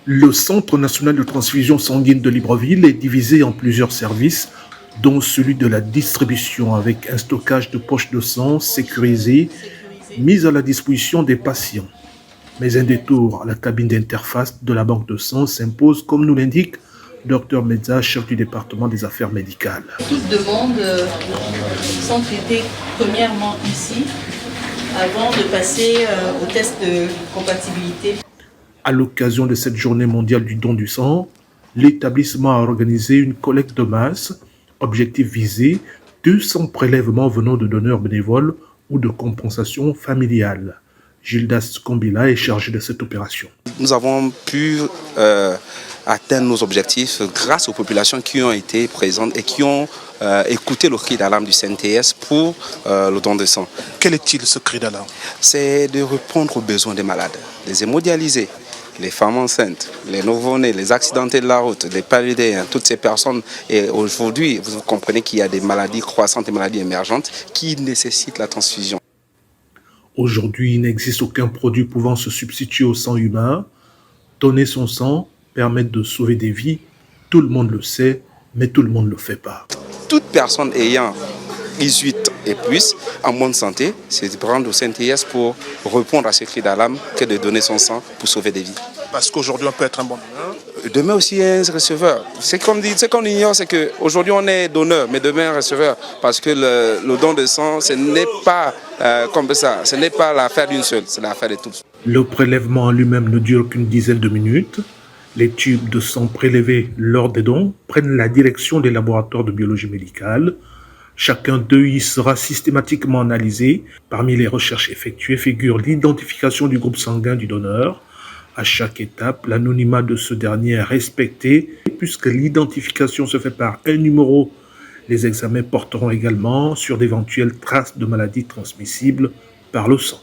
Le Centre national de transfusion sanguine de Libreville est divisé en plusieurs services, dont celui de la distribution avec un stockage de poches de sang sécurisé mis à la disposition des patients. Mais un détour à la cabine d'interface de la banque de sang s'impose, comme nous l'indique Dr Meza, chef du département des affaires médicales. Toutes demandes sont traitées premièrement ici, avant de passer au test de compatibilité. À l'occasion de cette journée mondiale du don du sang, l'établissement a organisé une collecte de masse. Objectif visé, 200 prélèvements venant de donneurs bénévoles ou de compensation familiale. Gildas Kombila est chargé de cette opération. Nous avons pu atteindre nos objectifs grâce aux populations qui ont été présentes et qui ont écouté le cri d'alarme du CNTS pour le don de sang. Quel est-il ce cri d'alarme? C'est de répondre aux besoins des malades, des hémodialysés, les femmes enceintes, les nouveau-nés, les accidentés de la route, les paludéens, toutes ces personnes. Et aujourd'hui, vous comprenez qu'il y a des maladies croissantes et maladies émergentes qui nécessitent la transfusion. Aujourd'hui, il n'existe aucun produit pouvant se substituer au sang humain. Donner son sang permet de sauver des vies. Tout le monde le sait, mais tout le monde ne le fait pas. Toute personne ayant 18 et plus, en bonne santé, c'est de prendre au CNTS pour répondre à ce cri d'alarme que de donner son sang pour sauver des vies. Parce qu'aujourd'hui, on peut être un bon donneur. Demain aussi, un receveur. Ce qu'on ignore, c'est qu'aujourd'hui, on est donneur, mais demain, un receveur. Parce que le don de sang, ce n'est pas comme ça. Ce n'est pas l'affaire d'une seule, c'est l'affaire de tous. Le prélèvement en lui-même ne dure qu'une dizaine de minutes. Les tubes de sang prélevés lors des dons prennent la direction des laboratoires de biologie médicale. Chacun d'eux y sera systématiquement analysé. Parmi les recherches effectuées figure l'identification du groupe sanguin du donneur. À chaque étape, l'anonymat de ce dernier est respecté. Puisque l'identification se fait par un numéro, les examens porteront également sur d'éventuelles traces de maladies transmissibles par le sang.